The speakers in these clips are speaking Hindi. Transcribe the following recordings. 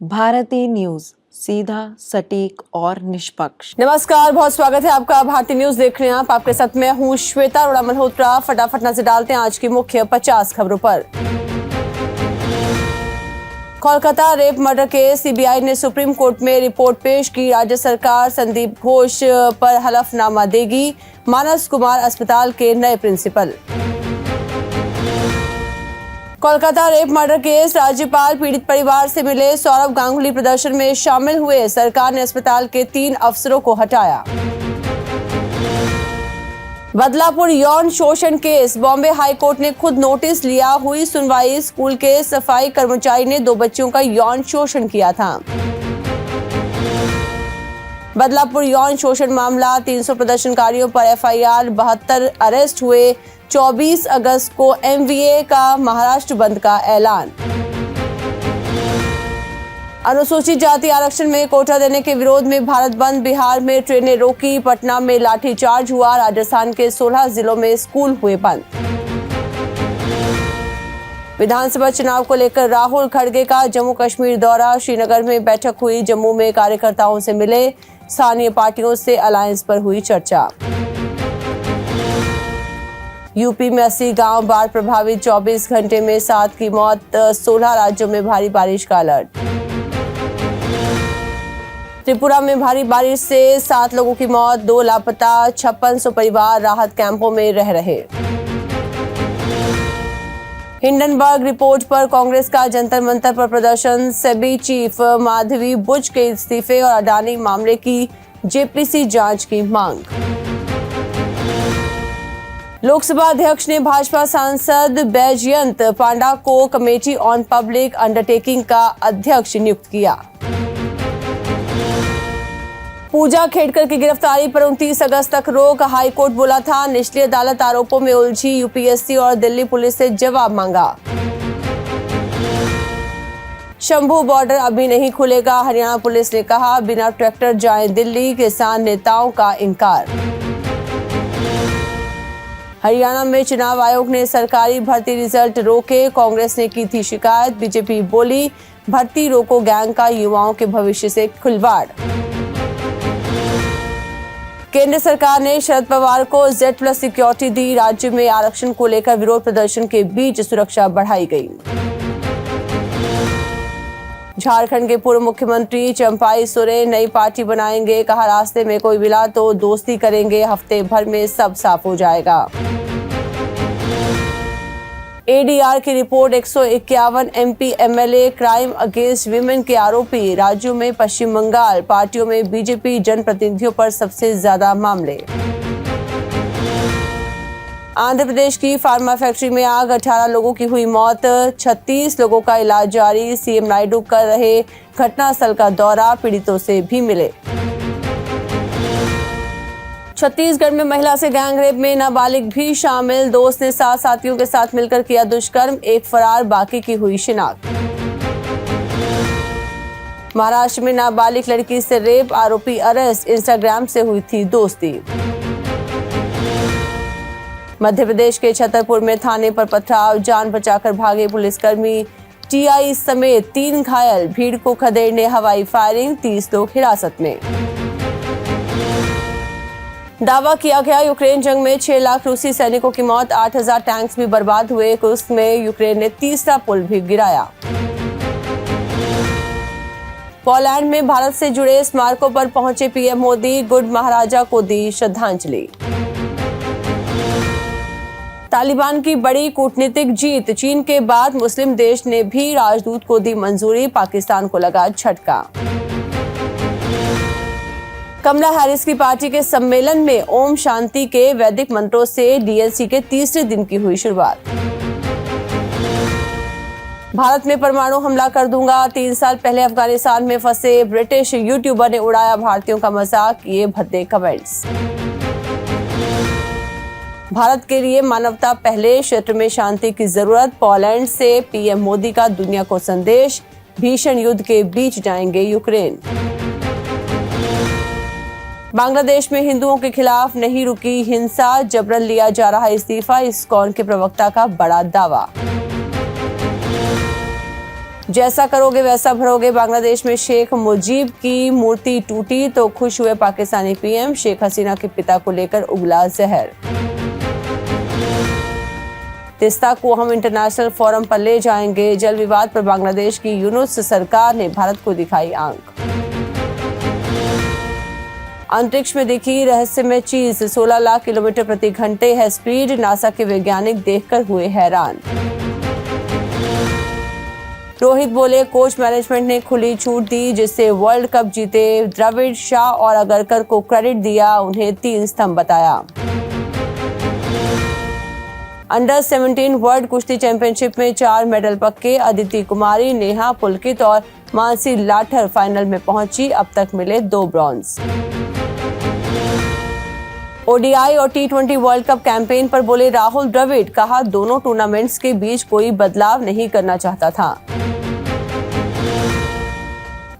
भारती न्यूज, सीधा, सटीक और निष्पक्ष। नमस्कार, बहुत स्वागत है आपका। भारती न्यूज देख रहे हैं आप। आपके साथ मैं हूं श्वेता अरोड़ा मल्होत्रा। फटाफट नजर डालते हैं आज की मुख्य 50 खबरों पर। Kolkata rape murder case, CBI ने सुप्रीम कोर्ट में रिपोर्ट पेश की। राज्य सरकार संदीप घोष पर हलफनामा देगी। मानस कुमार अस्पताल के नए principal. Kolkata rape murder case, राज्यपाल पीड़ित परिवार से मिले। सौरव गांगुली प्रदर्शन में शामिल हुए। सरकार ने अस्पताल के 3 अफसरों को हटाया। बदलापुर यौन शोषण केस, बॉम्बे हाईकोर्ट ने खुद नोटिस लिया। हुई सुनवाई। स्कूल के सफाई कर्मचारी ने 2 बच्चियों का यौन शोषण किया था। बदलापुर यौन शोषण मामला, 300 प्रदर्शनकारियों पर एफआईआर, 72 अरेस्ट हुए। 24 अगस्त को एमवीए का महाराष्ट्र बंद का ऐलान। अनुसूचित जाति आरक्षण में कोटा देने के विरोध में भारत बंद, बिहार में ट्रेनें रोकी। पटना में लाठीचार्ज हुआ। राजस्थान के 16 जिलों में स्कूल हुए बंद। विधानसभा चुनाव को लेकर राहुल खड़गे का जम्मू कश्मीर दौरा, श्रीनगर में बैठक हुई। जम्मू में कार्यकर्ताओं से मिले। स्थानीय पार्टियों से अलायंस पर हुई चर्चा। यूपी में 80 गांव बाढ़ प्रभावित, 24 घंटे में 7 की मौत। 16 राज्यों में भारी बारिश का अलर्ट। त्रिपुरा में भारी बारिश से 7 लोगों की मौत, 2 लापता। 5600 परिवार राहत कैंपों में रह रहे। हिंडनबर्ग रिपोर्ट पर कांग्रेस का जंतर मंतर पर प्रदर्शन। सेबी चीफ माधवी बुच के इस्तीफे और अडानी मामले की जेपीसी जांच की मांग। लोकसभा अध्यक्ष ने भाजपा सांसद बैजयंत पांडा को कमेटी ऑन पब्लिक अंडरटेकिंग का अध्यक्ष नियुक्त किया। पूजा खेड़कर की गिरफ्तारी पर 29 अगस्त तक रोक, हाईकोर्ट बोला था। निचली अदालत आरोपों में उलझी। यूपीएससी और दिल्ली पुलिस से जवाब मांगा। शंभू बॉर्डर अभी नहीं खुलेगा, हरियाणा पुलिस ने कहा। बिना ट्रैक्टर जाएं दिल्ली, किसान नेताओं का इंकार। हरियाणा में चुनाव आयोग ने सरकारी भर्ती रिजल्ट रोके, कांग्रेस ने की थी शिकायत। बीजेपी बोली भर्ती रोको गैंग का युवाओं के भविष्य से खिलवाड़। केंद्र सरकार ने शरद पवार को Z+ सिक्योरिटी दी। राज्य में आरक्षण को लेकर विरोध प्रदर्शन के बीच सुरक्षा बढ़ाई गई। झारखंड के पूर्व मुख्यमंत्री चंपाई सोरेन नई पार्टी बनाएंगे, कहा रास्ते में कोई मिला तो दोस्ती करेंगे, हफ्ते भर में सब साफ हो जाएगा। एडीआर की report, 151 MP MLA crime against women के आरोपी। राज्यों में पश्चिम बंगाल, पार्टियों में बीजेपी जनप्रतिनिधियों पर सबसे ज्यादा मामले। आंध्र प्रदेश की फार्मा फैक्ट्री में आग, 18 लोगों की हुई मौत, 36 लोगों का इलाज जारी। सीएम नायडू कर रहे घटनास्थल का दौरा, पीड़ितों से भी मिले। छत्तीसगढ़ में महिला से गैंगरेप में नाबालिग भी शामिल। दोस्त ने 7 साथियों के साथ मिलकर किया दुष्कर्म, एक फरार, बाकी की हुई शिनाख्त। महाराष्ट्र में नाबालिग लड़की से रेप, आरोपी अरेस्ट, इंस्टाग्राम से हुई थी दोस्ती। मध्य प्रदेश के छतरपुर में थाने पर पथराव, जान बचाकर भागे पुलिसकर्मी। टीआई समेत 3 घायल, भीड़ को खदेड़ने हवाई फायरिंग, 30 लोग हिरासत में। दावा किया गया यूक्रेन जंग में 6 लाख रूसी सैनिकों की मौत, 8000 टैंक्स भी बर्बाद हुए। कुर्स्क में यूक्रेन ने तीसरा पुल भी गिराया। पोलैंड में भारत से जुड़े स्मारकों पर पहुंचे पीएम मोदी, गुड महाराजा को दी श्रद्धांजलि। तालिबान की बड़ी कूटनीतिक जीत, चीन के बाद मुस्लिम देश ने भी राजदूत को दी मंजूरी, पाकिस्तान को लगा झटका। कमला हैरिस की पार्टी के सम्मेलन में ओम शांति के वैदिक मंत्रों से डीएलसी के तीसरे दिन की हुई शुरुआत। भारत में परमाणु हमला कर दूंगा, 3 साल पहले अफगानिस्तान में फंसे ब्रिटिश यूट्यूबर ने उड़ाया भारतीयों का मजाक, ये भद्दे कमेंट्स। भारत के लिए मानवता पहले, क्षेत्र में शांति की जरूरत, पोलैंड से पीएम मोदी का दुनिया को संदेश। भीषण युद्ध के बीच जाएंगे यूक्रेन। बांग्लादेश में हिंदुओं के खिलाफ नहीं रुकी हिंसा, जबरन लिया जा रहा इस्तीफा, इस्कॉन के प्रवक्ता का बड़ा दावा। जैसा करोगे वैसा भरोगे, बांग्लादेश में शेख मुजीब की मूर्ति टूटी तो खुश हुए पाकिस्तानी पीएम, शेख हसीना के पिता को लेकर उगला जहर। तिस्ता को हम इंटरनेशनल फोरम पर ले जाएंगे, जल विवाद पर बांग्लादेश की यूनुस सरकार ने भारत को दिखाई आंख। अंतरिक्ष में दिखी रहस्यमय चीज, 16 लाख किलोमीटर प्रति घंटे है स्पीड, नासा के वैज्ञानिक देखकर हुए हैरान। रोहित बोले कोच मैनेजमेंट ने खुली छूट दी जिससे वर्ल्ड कप जीते, द्रविड़, शाह और अगरकर को क्रेडिट दिया, उन्हें 3 स्तंभ बताया। अंडर 17 वर्ल्ड कुश्ती चैंपियनशिप में 4 मेडल पक्के, अदिति कुमारी, नेहा पुलकित और मानसी लाठर फाइनल में पहुंची, अब तक मिले 2 ब्रॉन्ज। ओडीआई और टी20 वर्ल्ड कप कैंपेन पर बोले राहुल द्रविड़, कहा दोनों टूर्नामेंट्स के बीच कोई बदलाव नहीं करना चाहता था।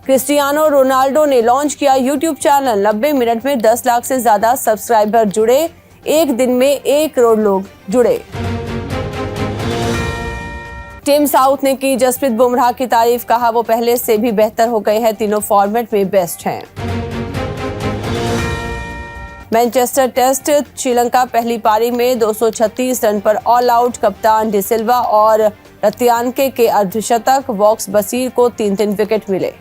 क्रिस्टियानो रोनाल्डो ने लॉन्च किया यूट्यूब चैनल, 90 मिनट में 10 लाख से ज्यादा सब्सक्राइबर जुड़े, एक दिन में 1 करोड़ लोग जुड़े। टिम साउथ ने की जसप्रीत बुमराह की तारीफ, कहा वो पहले से भी बेहतर हो गए हैं, तीनों फॉर्मेट में बेस्ट हैं। मैनचेस्टर टेस्ट, श्रीलंका पहली पारी में 236 रन पर ऑल आउट, कप्तान डिसिल्वा और रत्यानके के अर्धशतक, वॉक्स बसीर को 3-3 विकेट मिले।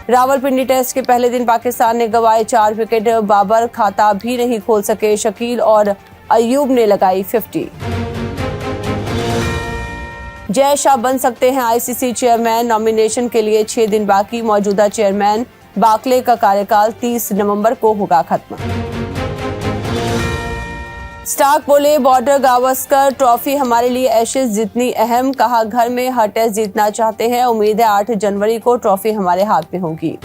रावलपिंडी टेस्ट के पहले दिन पाकिस्तान ने गंवाए 4 विकेट, बाबर खाता भी नहीं खोल सके, शकील और अयूब ने लगाई 50। जय शाह बन सकते हैं आईसीसी चेयरमैन, नॉमिनेशन के लिए 6 दिन बाकी, मौजूदा चेयरमैन बाकले का कार्यकाल 30 नवंबर को होगा खत्म। स्टार्क बोले बॉर्डर गावस्कर ट्रॉफी हमारे लिए एशेज जितनी अहम, कहा घर में हर टेस्ट जीतना चाहते हैं, उम्मीद है 8 जनवरी को ट्रॉफी हमारे हाथ में होगी।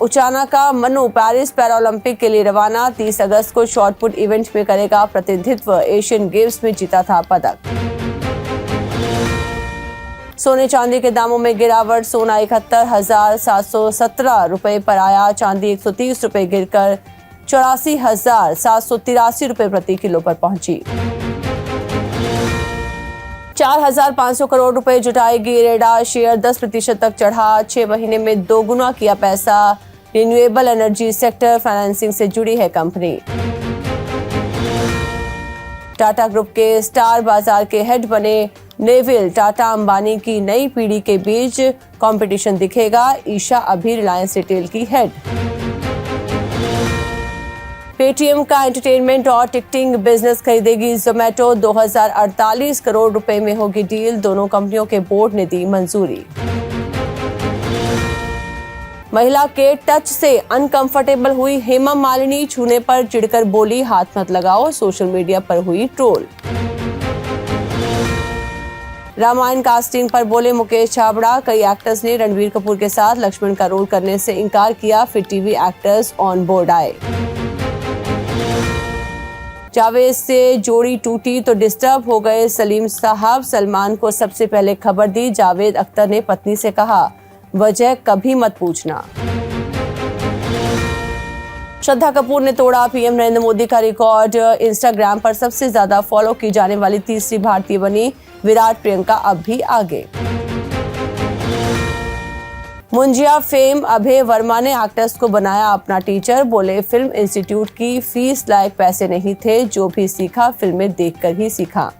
उचाना का मनु पेरिस पैरालंपिक के लिए रवाना, 30 अगस्त को शॉटपुट इवेंट में करेगा प्रतिनिधित्व, एशियन गेम्स में जीता था पदक। सोने चांदी के दामों में गिरावट, सोना 71,717 रुपए पर आया, चांदी 130 रुपए गिरकर 84,783 रुपए प्रति किलो पर पहुंची। 4,500 करोड़ रुपए जुटाएगी रेडा, शेयर 10% तक चढ़ा, 6 महीने में 2 गुना किया पैसा, रिन्यूएबल एनर्जी सेक्टर फाइनेंसिंग से जुड़ी है कंपनी। टाटा ग्रुप के स्टार बाजार के हेड बने नेविल, टाटा अंबानी की नई पीढ़ी के बीच कंपटीशन दिखेगा, ईशा अभी रिलायंस रिटेल की हेड। पेटीएम का एंटरटेनमेंट और टिकटिंग बिजनेस खरीदेगी जोमेटो, 2048 करोड़ रुपए में होगी डील, दोनों कंपनियों के बोर्ड ने दी मंजूरी। महिला के टच से अनकंफर्टेबल हुई हेमा मालिनी, छूने पर चिढ़कर बोली हाथ मत लगाओ, सोशल मीडिया पर हुई ट्रोल। रामायण कास्टिंग पर बोले मुकेश छाबड़ा, कई एक्टर्स ने रणबीर कपूर के साथ लक्ष्मण का रोल करने से इनकार किया, फिर टीवी एक्टर्स ऑन बोर्ड आए। जावेद से जोड़ी टूटी तो डिस्टर्ब हो गए सलीम साहब, सलमान को सबसे पहले खबर दी, जावेद अख्तर ने पत्नी से कहा वजह कभी मत पूछना। श्रद्धा कपूर ने तोड़ा पीएम नरेंद्र मोदी का रिकॉर्ड, इंस्टाग्राम पर सबसे ज्यादा फॉलो की जाने वाली तीसरी भारतीय बनी, विराट प्रियंका अब भी आगे। मुंजिया फेम अभय वर्मा ने एक्टर्स को बनाया अपना टीचर, बोले फिल्म इंस्टीट्यूट की फीस लायक पैसे नहीं थे, जो भी सीखा फिल्में देखकर ही सीखा।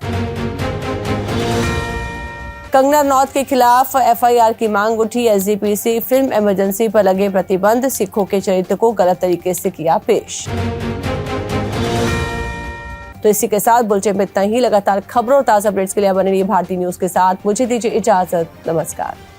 कंगना रनौत के खिलाफ एफआईआर की मांग उठी, एसजीपीसी फिल्म इमरजेंसी पर लगे प्रतिबंध, सिखों के चरित्र को गलत तरीके से किया पेश। तो इसी के साथ बुलेटिन में इतना ही। लगातार खबरों और ताजा अपडेट्स के लिए बने रहिए भारतीय न्यूज के साथ। मुझे दीजिए इजाजत, नमस्कार।